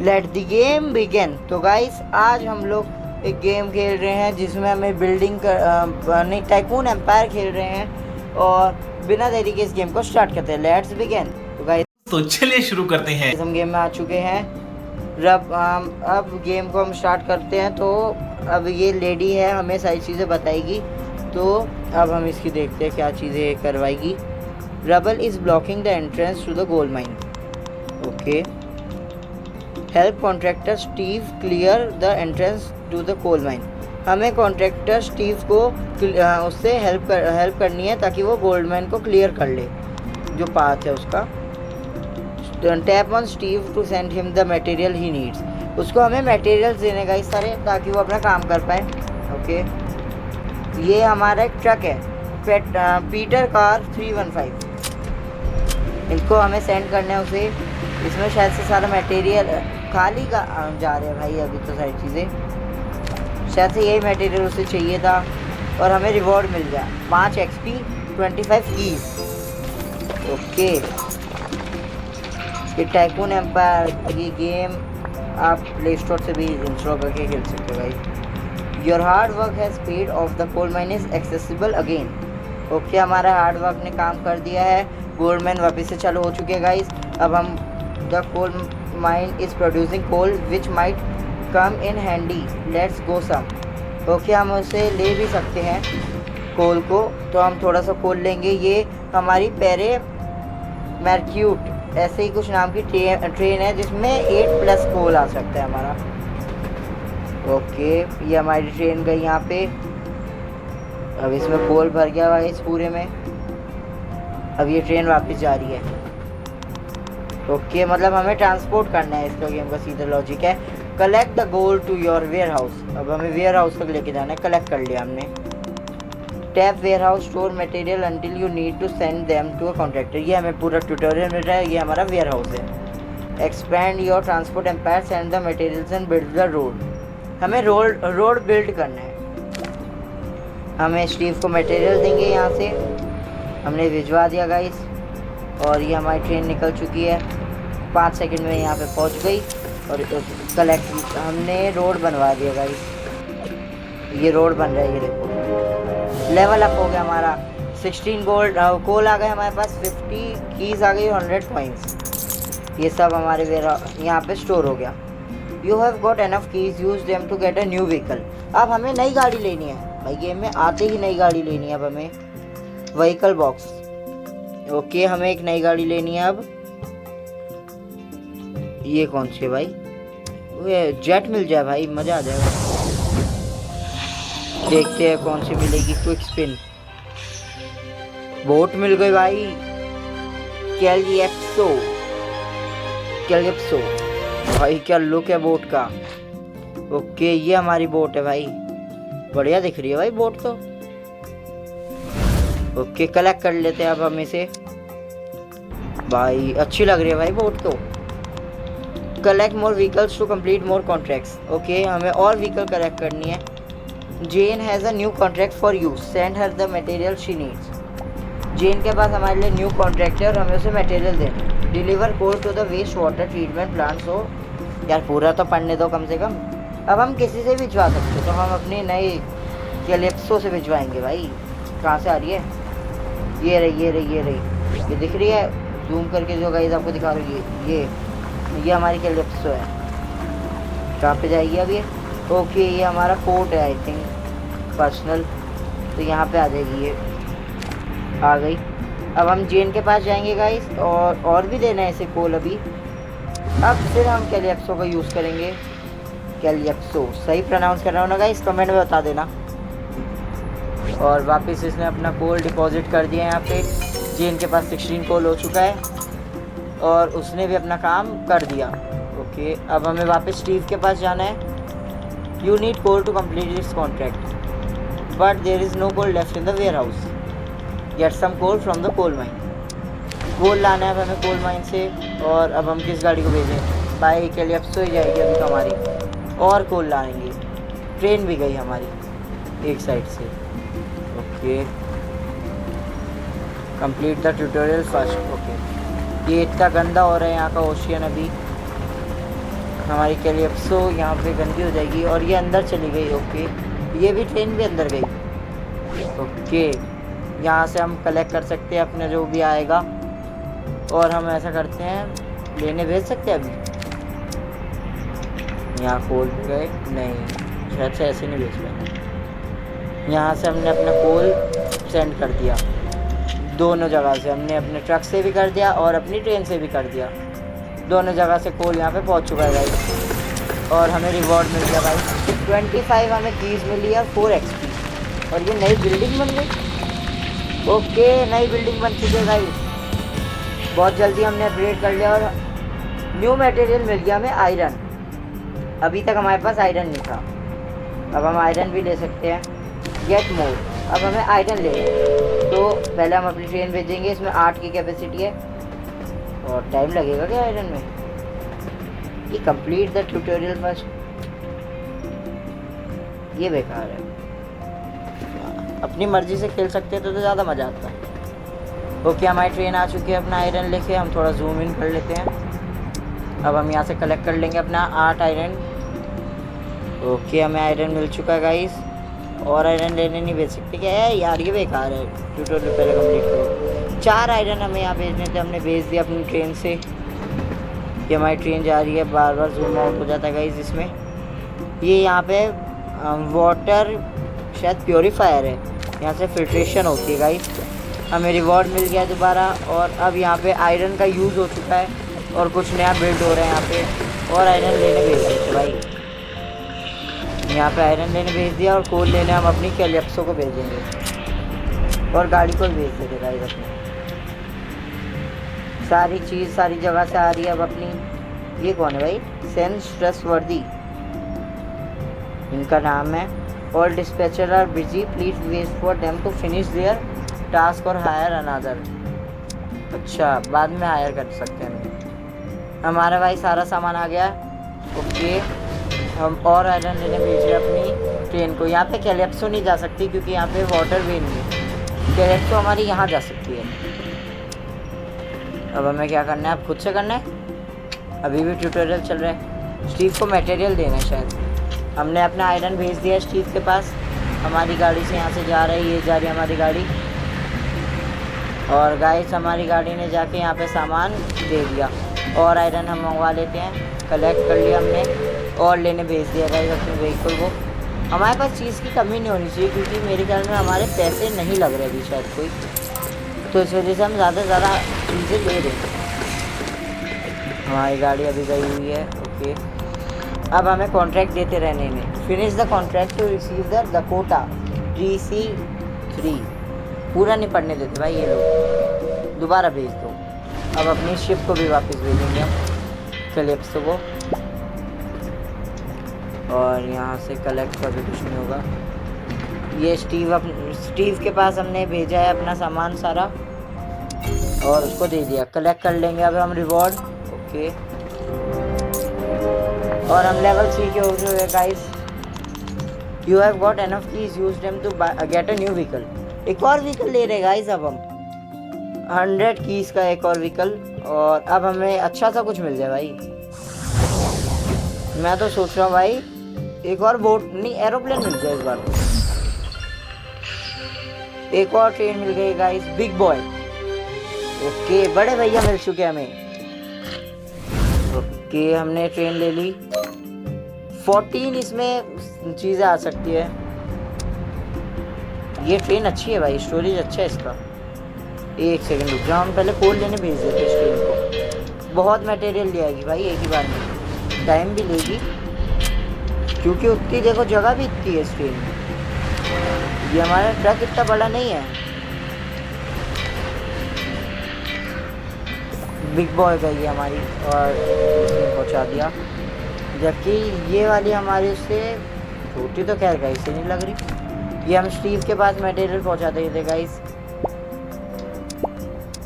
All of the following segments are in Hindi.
Let the game begin. तो गाइस आज हम लोग एक गेम खेल रहे हैं जिसमें हमें बिल्डिंग नहीं, टाइकून एम्पायर खेल रहे हैं और बिना देरी के इस गेम को स्टार्ट करते हैं। Let's begin. तो गाइस तो चलिए शुरू करते हैं। हम गेम में आ चुके हैं। अब गेम को हम स्टार्ट करते हैं। तो अब ये लेडी है, हमें सारी चीज़ें बताएगी। तो अब हम इसकी देखते हैं क्या चीज़ें करवाएगी। Rubble is blocking the entrance to the gold mine. Okay. Help contractor Steve clear the entrance to the coal mine. हमें कॉन्ट्रैक्टर स्टीव को उससे हेल्प करनी है ताकि वो गोल्ड माइन को क्लियर कर ले, जो पाथ है उसका। Tap on Steve to send him the material he needs. उसको हमें मटेरियल्स देने का इस सारे, ताकि वो अपना काम कर पाए। ओके। ये हमारा एक ट्रक है, पीटर कार 315। इनको हमें सेंड करना है उसे। इसमें शायद से सारा मटेरियल खाली का जा रहे हैं भाई अभी तो सारी चीज़ें। शायद से यही मटेरियल उसे चाहिए था और हमें रिवॉर्ड मिल गया 5 XP 25 कीज। ओके। ये टाइकून एम्पायर ये गेम आप प्ले स्टोर से भी इंस्टॉल करके खेल सकते हो भाई। Your hard work has paid off the coal mine is accessible again. Okay, हमारा हार्ड वर्क ने काम कर दिया है। गोल्ड माइन वापस से चालू हो चुके हैं गाइस। अब हम the coal mine is producing coal which might come in handy, let's go some. Okay, हम उसे ले भी सकते हैं कोल को। तो हम थोड़ा सा कोल लेंगे। ये हमारी पेरे मर्क्यूट ऐसे ही कुछ नाम की ट्रेन है जिसमें 8+ कोल आ सकता है हमारा। ओके, ये हमारी ट्रेन गई यहाँ पे। अब इसमें कोल भर गया भाई इस पूरे में। अब ये ट्रेन वापस जा रही है। ओके, मतलब हमें ट्रांसपोर्ट करना है, इसका गेम का सीधा लॉजिक है। Collect the gold to your warehouse. अब हमें वेयर हाउस तक लेके जाना है। कलेक्ट कर लिया हमने। Tap warehouse store material until you need to send them to a contractor. ये हमें पूरा ट्यूटोरियल मिल रहा है। ये हमारा वेयर हाउस है। Expand your transport empire, send the materials and build the road. हमें रोड बिल्ड करना है। हमें स्टीव को मटेरियल देंगे यहाँ से। हमने भिजवा दिया गाइस और ये हमारी ट्रेन निकल चुकी है। 5 सेकंड में यहाँ पे पहुँच गई और कलेक्ट हमने रोड बनवा दिया गाइस। ये रोड बन रहा है, ये देखो। लेवल अप हो गया हमारा। 16 गोल्ड कोल आ गए हमारे पास। 50 कीज आ गई, 100 कॉइन्स। ये सब हमारे यहाँ पे स्टोर हो गया। You have got enough keys, use them to get a new vehicle. अब हमें नई गाड़ी लेनी है भाई। गेम में आते ही नई गाड़ी लेनी है अब हमें। Vehicle box. ओके, हमें एक नई गाड़ी लेनी है अब। ये कौन सी है भाई? ये जेट मिल जाए भाई, मजा आ जाएगा। देखते हैं कौन सी मिलेगी। Quick spin. बोट मिल गई भाई। कैलिप्सो। भाई क्या लुक है बोट का। ओके, ये हमारी बोट है भाई। बढ़िया दिख रही है भाई बोट तो। ओके, कलेक्ट कर लेते हैं अब हम इसे। भाई अच्छी लग रही है भाई बोट तो। Collect more vehicles to complete more contracts. Okay, हमें और व्हीकल कलेक्ट करनी है। Jane has a new contract for you, send her the material she needs. Jane के पास हमारे लिए न्यू कॉन्ट्रैक्ट है और हमें उसे मटेरियल देना। Deliver coal to the waste water treatment plant. So यार पूरा तो पढ़ने दो कम से कम। अब हम किसी से भिजवा सकते, तो हम अपने नए कैलिप्सो से भिजवाएंगे भाई। कहाँ से आ रही है? ये रही। ये दिख रही है जूम करके जो गाइस आपको दिखा रही है। ये हमारी कैलिप्सो है। कहाँ पे जाएगी अब ये? ओके, ये हमारा कोर्ट है आई थिंक, पर्सनल। तो यहाँ पे आ जाएगी ये। आ गई। अब हम जेन के पास जाएंगे गाइस और भी देना है इसे कोल अभी। अब फिर हम कैलिप्सो का यूज़ करेंगे। कैलिप्सो सही प्रोनाउंस कर रहा हूँ ना गाइस? कमेंट में बता देना। और वापस इसने अपना कोल डिपॉजिट कर दिया यहाँ पे। जेन के पास 16 कोल हो चुका है और उसने भी अपना काम कर दिया। ओके, अब हमें वापस स्टीव के पास जाना है। You need coal to complete this contract but there is no coal left in the warehouse. Get some coal from the coal mine. Coal लाना है अब हमें कोल माइन से। और अब हम किस गाड़ी को भेजें? बाई कैलिप्सो ही जाएगी अभी तो हमारी। और कोल लाएंगे। ट्रेन भी गई हमारी एक साइड से। Okay, complete the tutorial first. Okay, ये इतना गंदा हो रहा है यहाँ का ओशियन अभी। हमारी कैलिप्सो यहाँ पे गंदी हो जाएगी और ये अंदर चली गई। ओके, ये भी ट्रेन भी अंदर गई। ओके, यहाँ से हम कलेक्ट कर सकते हैं अपना जो भी आएगा। और हम ऐसा करते हैं, लेने भेज सकते हैं अभी। यहाँ कोल पे गए, नहीं शायद से ऐसे नहीं भेज पाए। यहाँ से हमने अपना कोल सेंड कर दिया, दोनों जगह से हमने अपने ट्रक से भी कर दिया और अपनी ट्रेन से भी कर दिया। दोनों जगह से कोल यहाँ पे पहुँच चुका है भाई। और हमें रिवॉर्ड मिल गया भाई, 25 हमें कीज़ मिली है, 4 XP। और ये नई बिल्डिंग बन गई। ओके, नई बिल्डिंग बन चुकी है भाई। बहुत जल्दी हमने अपग्रेड कर लिया और न्यू मटेरियल मिल गया हमें, आयरन। अभी तक हमारे पास आयरन नहीं था, अब हम आयरन भी ले सकते हैं। गेट मोर, अब हमें आयरन ले तो पहले हम अपनी ट्रेन भेजेंगे। इसमें 8 की कैपेसिटी है और टाइम लगेगा क्या आयरन में? ये कंप्लीट द ट्यूटोरियल फर्स्ट, ये बेकार है। अपनी मर्जी से खेल सकते तो ज़्यादा मज़ा आता है। ओके, हमारी ट्रेन आ चुकी है अपना आयरन लेके। हम थोड़ा जूम इन कर लेते हैं। अब हम यहाँ से कलेक्ट कर लेंगे अपना 8 आयरन। ओके, हमें आयरन मिल चुका है गाइस। और आयरन लेने नहीं भेज सकते क्या है यार, ये बेकार है। ट्यूटोरियल पहले कंप्लीट करो। 4 आयरन हमें यहाँ भेजने थे, हमने भेज दिया अपनी ट्रेन से। ये हमारी ट्रेन जा रही है, बार बार जूम आउट हो जाता है गाइस इसमें। ये यहाँ पे वाटर शायद प्योरीफायर है, यहाँ से फिल्ट्रेशन होती है गाइस। हमें रिवॉर्ड मिल गया दोबारा। और अब यहाँ पे आयरन का यूज़ हो चुका है और कुछ नया बिल्ड हो रहा है यहाँ पे। और आयरन लेने भेज देते भाई, यहाँ पे आयरन लेने भेज दिया। और कोल लेने हम अपनी कैलिप्सो को भेजेंगे और गाड़ी को भी भेज देते गाइस अपने। सारी चीज़ सारी जगह से आ रही है अब अपनी। ये कौन है भाई? सेंस ट्रस्टवर्दी इनका नाम है। All dispatcher are busy, please wait for them to finish their task or hire another. अच्छा, बाद में हायर कर सकते हैं। हमारा भाई सारा सामान आ गया। ओके, हम और आयरन लेने भेज रहे अपनी ट्रेन को। यहाँ पे कैलिप्सो नहीं जा सकती क्योंकि यहाँ पे वाटर वे नहीं है। कैलिप्सो हमारी यहाँ जा सकती है। अब हमें क्या करना है? अब खुद से करना है। अभी भी ट्यूटोरियल चल रहा है। स्टीव को मटेरियल देना है शायद। हमने अपना आयरन भेज दिया स्टीव के पास। हमारी गाड़ी से यहाँ से जा रही है, ये जा रही है हमारी गाड़ी। और गाइस हमारी गाड़ी ने जाके यहाँ पे सामान दे दिया। और आयरन हम मंगवा लेते हैं। कलेक्ट कर लिया हमने और लेने भेज दिया गाइस अपने व्हीकल को। हमारे पास चीज़ की कमी नहीं होनी चाहिए क्योंकि मेरे ख्याल में हमारे पैसे नहीं लग रहे अभी शायद कोई, तो इस वजह से हम ज़्यादा से ज़्यादा चीज़ें ले रहे हैं। हमारी गाड़ी अभी गई हुई है। ओके, अब हमें कॉन्ट्रैक्ट देते रहने में। Finish the contract to receive the Dakota DC-3। पूरा नहीं पढ़ने देते भाई ये लोग, दोबारा भेज दो। अब अपनी शिप को भी वापस भेजेंगे हम, कैलिप्सो को। और यहाँ से कलेक्ट कर भी कुछ नहीं होगा। ये स्टीव के पास हमने भेजा है अपना सामान सारा और उसको दे दिया। कलेक्ट कर लेंगे अब हम रिवॉर्ड। ओके, और हम लेवल 3 के हो चुके हैं guys. You have got enough keys, use them to get a new vehicle. एक और व्हीकल ले रहे गाइस अब हम, 100 कीज का एक और व्हीकल। और अब हमें अच्छा सा कुछ मिल जाए भाई। मैं तो सोच रहा हूँ भाई एक और बोट नहीं, एरोप्लेन मिल जाए इस बार। एक और ट्रेन मिल गई गाइस, बिग बॉय। ओके, बड़े भैया मिल चुके हमें। ओके, हमने ट्रेन ले ली। 14 इसमें चीज़ें आ सकती है। ये ट्रेन अच्छी है भाई, स्टोरेज अच्छा है इसका। एक सेकंड रुक जाओ, हम पहले कोल लेने भेज देते इस ट्रेन को। बहुत मटेरियल ले आएगी भाई एक ही बार में, टाइम भी लेगी क्योंकि उतनी देखो जगह भी इतनी है इस ट्रेन में। ये हमारा ट्रक इतना बड़ा नहीं है। बिग बॉय गई है हमारी और इसने पहुँचा दिया, जबकि ये वाली हमारी से छोटी तो खैर गाइस से नहीं लग रही। ये हम स्टीव के पास मटेरियल पहुँचा देते गाइस।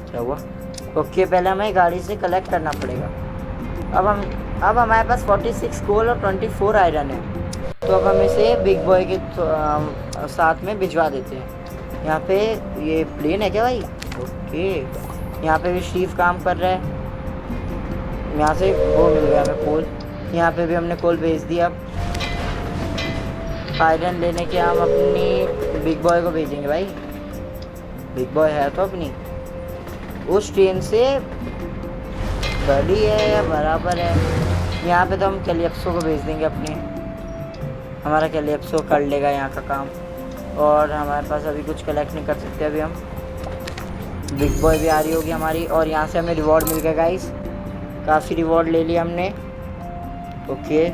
क्या हुआ? ओके, पहले हमें गाड़ी से कलेक्ट करना पड़ेगा। अब हमारे पास 46 कोल और 24 आयरन है, तो अब हम इसे बिग बॉय के साथ में भिजवा देते हैं। यहाँ पे ये प्लेन है क्या भाई? ओके, यहाँ पे भी स्टीव काम कर रहा है। यहाँ से वो मिल गया हमें कोल। यहाँ पे भी हमने कोल भेज दिया। आयरन लेने के हम अपनी बिग बॉय को भेजेंगे भाई। बिग बॉय है तो अपनी उस ट्रेन से बड़ी है या बराबर है। यहाँ पे तो हम कैलिप्सो को भेज देंगे अपने। हमारा कैलिप्सो कर लेगा यहाँ का काम। और हमारे पास अभी कुछ कलेक्ट नहीं कर सकते अभी हम। बिग बॉय भी आ रही होगी हमारी। और यहाँ से हमें रिवॉर्ड मिल गया गाइस। काफ़ी रिवॉर्ड ले लिया हमने। ओके,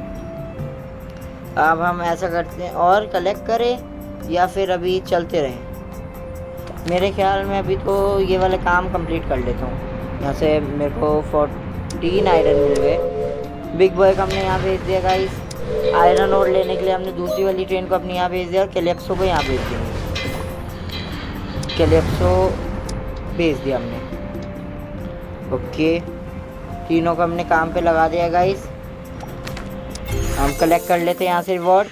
अब हम ऐसा करते हैं और कलेक्ट करें या फिर अभी चलते रहें। मेरे ख्याल में अभी तो ये वाले काम कंप्लीट कर लेता हूँ। यहाँ से मेरे को 14 आयरन मिल गए। बिग बॉय को हमने यहाँ भेज दिया गाइस। आयरन और लेने के लिए हमने दूसरी वाली ट्रेन को अपनी यहाँ भेज दिया और कैलिप्सो को यहाँ भेज देंगे। कैलिप्सो भेज दिया हमने। ओके, तीनों को हमने काम पे लगा दिया गाइस। हम कलेक्ट कर लेते हैं यहाँ से रिवॉर्ड।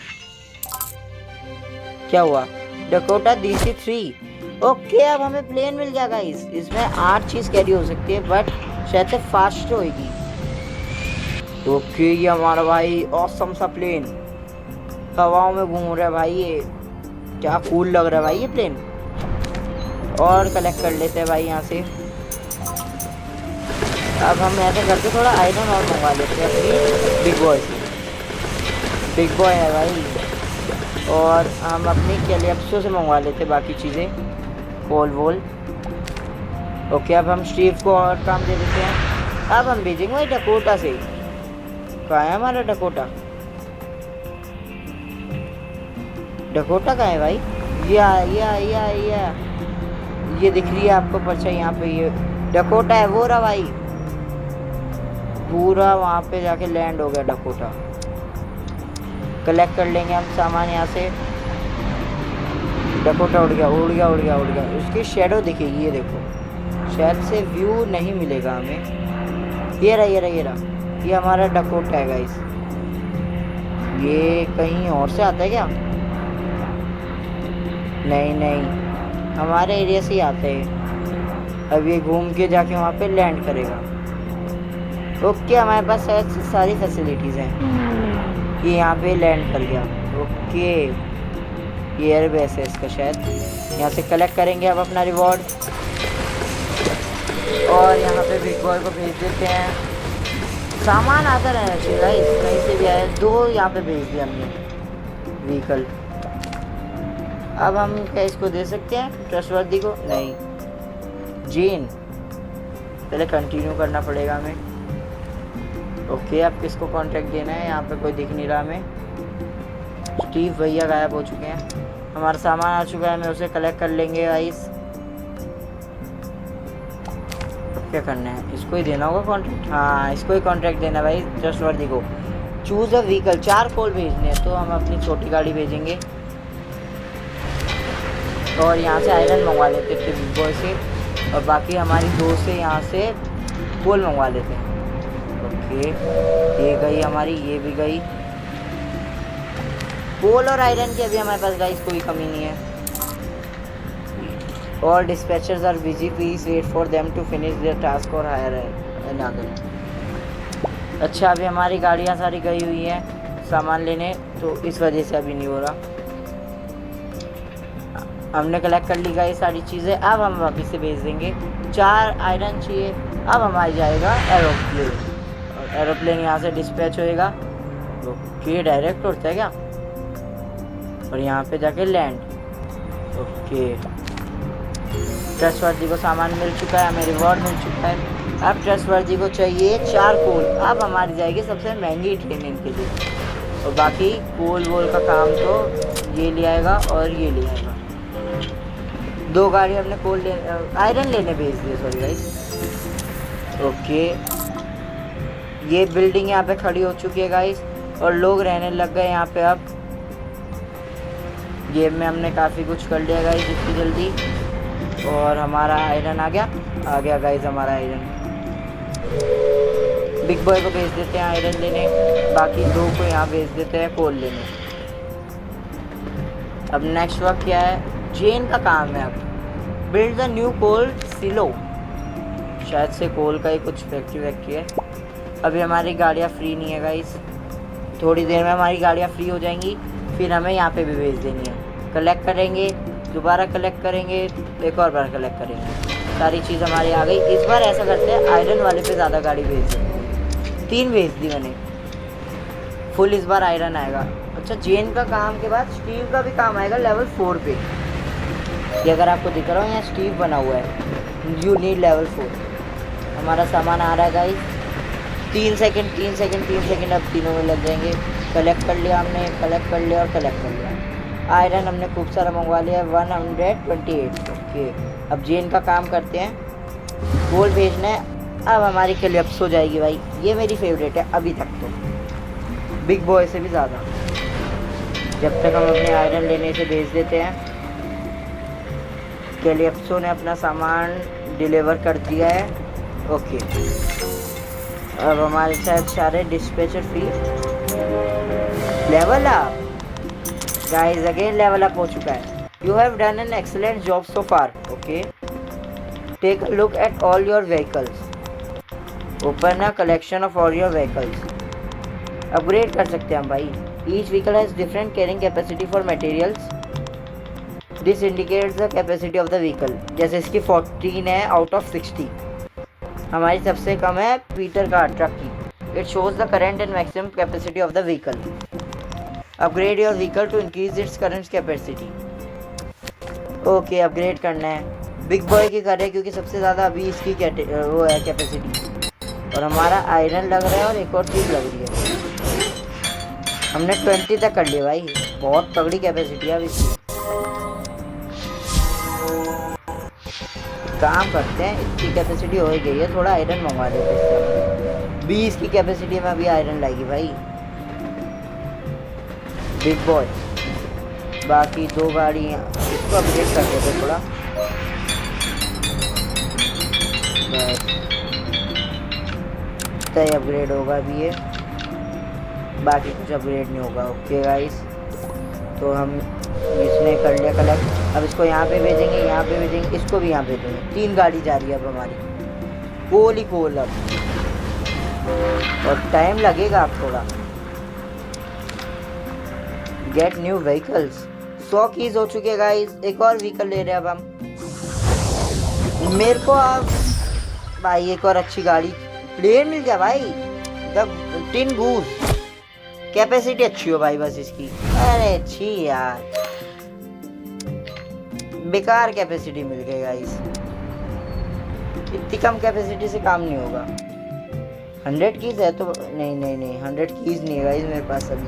क्या हुआ? Dakota DC-3। ओके, अब हमें प्लेन मिल गया गाइस। इसमें 8 चीज़ कैरी हो सकती है बट शायद से फास्ट होएगी। ओके, ये हमारा भाई ऑसम सा प्लेन हवाओं में घूम रहा है भाई। ये क्या कूल लग रहा है भाई ये प्लेन। और कलेक्ट कर लेते हैं भाई यहाँ से। अब हम ऐसे करके थोड़ा आयरन और मंगवा लेते हैं अपनी बिग बॉय से। बिग बॉय है भाई। और हम अपनी कैलिप्सो से मंगवा लेते हैं बाकी चीज़ें, कोल वोल। ओके, अब हम स्टीव को और काम दे देते हैं। अब हम भेजेंगे भाई डकोटा से। कहाँ है हमारा डकोटा? डकोटा कहाँ है भाई? ये दिख रही है आपको परछाई यहाँ पे? ये डकोटा है, वो रहा भाई। पूरा वहाँ पे जाके लैंड हो गया डकोटा। कलेक्ट कर लेंगे हम सामान यहाँ से। डकोटा उड़ गया। उसकी शेडो दिखेगी, ये देखो। शायद से व्यू नहीं मिलेगा हमें। ये रहा। ये हमारा डकोटा है गाइस। ये कहीं और से आता है क्या? नहीं, हमारे एरिया से ही आते हैं। अब ये घूम के जाके वहाँ पे लैंड करेगा। ओके, हमारे पास सारी फैसिलिटीज़ हैं। ये यहाँ पे लैंड कर गया। ओके, ये एयरबेस है इसका शायद। यहाँ से कलेक्ट करेंगे अब अपना रिवॉर्ड। और यहाँ पे बिग बॉय को भेज देते हैं। सामान आता रहना चाहिए गाइस, कहीं से भी आया। 2 यहाँ पे भेज दिया हमने व्हीकल। अब हम क्या इसको दे सकते हैं ट्रस्टवर्दी को? नहीं, जेन। पहले कंटिन्यू करना पड़ेगा हमें। ओके, अब किसको कॉन्ट्रैक्ट देना है? यहाँ पे कोई दिख नहीं रहा हमें। स्टीव भैया गायब हो चुके हैं। हमारा सामान आ चुका है, हमें उसे कलेक्ट कर लेंगे गाइस। क्या करना है? इसको ही देना होगा कॉन्ट्रैक्ट। हाँ, इसको ही कॉन्ट्रैक्ट देना भाई ट्रस्टवर्दी को। Choose a vehicle. 4 कोल भेजने हैं तो हम अपनी छोटी गाड़ी भेजेंगे। और यहाँ से आयरन मंगवा लेते थे बिग बॉय से। और बाकी हमारी 2 से यहाँ से कोल मंगवा लेते हैं। ओके, ये गई हमारी, ये भी गई। कोल और आयरन की अभी हमारे पास गाइस कोई कमी नहीं है। All dispatchers are busy. Please wait for them to finish their task or hire another. अच्छा, अभी हमारी गाड़ियाँ सारी गई हुई हैं सामान लेने, तो इस वजह से अभी नहीं हो रहा। हमने कलेक्ट कर ली गई सारी चीज़ें। अब हम वापस से भेज देंगे। 4 आयरन चाहिए। अब हमारी जाएगा एरोप्लेन। और एरोप्लेन यहाँ से डिस्पैच होएगा। ओके, डायरेक्ट उड़ता है क्या? और यहाँ पे जाके लैंड। ओके, ट्रस्टवर्दी को सामान मिल चुका है, हमें रिवॉर्ड मिल चुका है। अब ट्रस्टवर्दी को चाहिए 4 कोल। अब हमारी जाएगी सबसे महंगी ट्रेन इनके लिए। और बाकी कोल वोल का काम तो ये ले आएगा और ये ले आएगा। 2 गाड़ी हमने आयरन लेने भेज दिए। Sorry guys. ओके, ये बिल्डिंग यहाँ पे खड़ी हो चुकी है गाइस। और लोग रहने लग गए यहाँ पे। अब गेम में हमने काफ़ी कुछ कर लिया गाइस जितनी जल्दी। और हमारा आयरन आ गया गाइस हमारा आयरन। बिग बॉय को भेज देते हैं आयरन लेने। बाकी 2 को यहाँ भेज देते हैं कोल लेने। अब नेक्स्ट वर्क क्या है? जेन का काम है। अब बिल्ड द न्यू कोल सिलो। शायद से कोल का ही कुछ फैक्ट्री है। अभी हमारी गाड़ियाँ फ्री नहीं है गाइस। थोड़ी देर में हमारी गाड़ियाँ फ्री हो जाएंगी, फिर हमें यहाँ पे भी भेज देनी है। कलेक्ट करेंगे, दोबारा कलेक्ट करेंगे, एक और बार कलेक्ट करेंगे, सारी चीज़ हमारी आ गई। इस बार ऐसा करते हैं, आयरन वाले पे ज़्यादा गाड़ी भेज देते हैं। 3 भेज दी मैंने, फुल इस बार आयरन आएगा। अच्छा, जेन का काम के बाद स्टीव का भी काम आएगा लेवल 4 पे। ये अगर आपको दिख रहा हो यहाँ स्टीव बना हुआ है, यू नीड लेवल 4। हमारा सामान आ रहा है गाइस, 3 सेकंड अब तीनों में लग जाएंगे। कलेक्ट कर लिया हमने, कलेक्ट कर लिया और कलेक्ट कर लिया। आयरन हमने खूब सारा मंगवा लिया, 128। ओके, अब जेन का काम करते हैं। गोल्ड भेजना है। अब हमारी क्लिप्स हो जाएगी भाई, ये मेरी फेवरेट है अभी तक तो, बिग बॉय से भी ज़्यादा। जब तक हम अपने आयरन लेने से भेज देते हैं। कैलिप्सो ने अपना सामान डिलीवर कर दिया है। ओके, अब हमारे साथ सारे dispatcher free. Level up guys, again level up हो चुका है। You have done an excellent job so far. Okay, take a look at all your vehicles, open a collection of all your vehicles. Upgrade कर सकते हैं हम भाई। Each vehicle has different carrying capacity for materials, this indicates the capacity of the vehicle. जैसे इसकी 14 है आउट ऑफ 60, हमारी सबसे कम है पीटर का ट्रक की। It shows the current and maximum capacity of the vehicle. Upgrade your vehicle to increase its current capacity. Okay, upgrade करना है। बिग बॉय की कर रहे हैं क्योंकि सबसे ज़्यादा अभी इसकी वो है कैपेसिटी, और हमारा आयरन लग रहा है और एक और चीज़ लग रही है। हमने 20 तक कर लिया भाई, बहुत तगड़ी कैपेसिटी है अब इसकी। काम करते हैं, इसकी कैपेसिटी हो ही गई है, थोड़ा आयरन मंगवा देते हैं इससे। 20 की कैपेसिटी में अभी आयरन लाएगी भाई बिग बॉय। बाकी 2 गाड़ियाँ इसको अपडेट कर देते थोड़ा, बस तय अपग्रेड होगा अभी ये, बाकी कुछ अपग्रेड नहीं होगा। ओके गाइस, तो हम इसने कर लिया कलेक्ट। अब इसको यहाँ पे भेजेंगे, यहाँ पे भेजेंगे, इसको भी यहाँ भेजेंगे। 3 गाड़ी जा रही है अब हमारी, कोल ही कोल अब, और टाइम लगेगा अब थोड़ा। गेट न्यू व्हीकल्स, 100 कीज हो चुके हैं गाइस। एक और व्हीकल ले रहे हैं अब हम। मेरे को अब भाई एक और अच्छी गाड़ी, प्लेन मिल गया भाई, द टिन गूस। कैपेसिटी अच्छी हो भाई बस इसकी। अरे अच्छी यार, बेकार कैपेसिटी मिल गई गाइस, इतनी कम कैपेसिटी से काम नहीं होगा। 100 कीज है तो नहीं 100 कीज नहीं है गाइस मेरे पास, अभी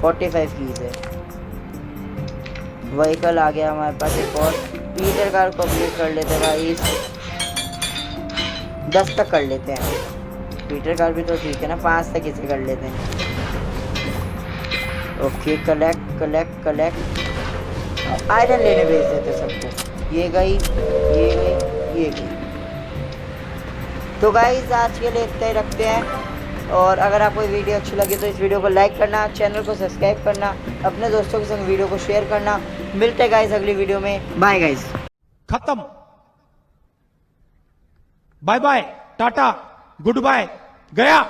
45 कीज है। व्हीकल आ गया हमारे पास एक और। पीटर कार कंप्लीट कर लेते हैं भाई, 10 तक कर लेते हैं। पीटर कार भी तो ठीक है ना, 5 तक इसे कर लेते हैं। Okay, collect collect collect, iron लेने भेज देते सबको। ये गई, ये गई, ये गई। तो गाइस आज के लिए इतना ही रखते हैं, और अगर आपको ये वीडियो अच्छी लगी तो इस वीडियो को लाइक करना, चैनल को सब्सक्राइब करना, अपने दोस्तों के संग वीडियो को शेयर करना। मिलते हैं गाइस अगली वीडियो में, बाय गाइस। खत्म, bye bye, tata, goodbye, गया।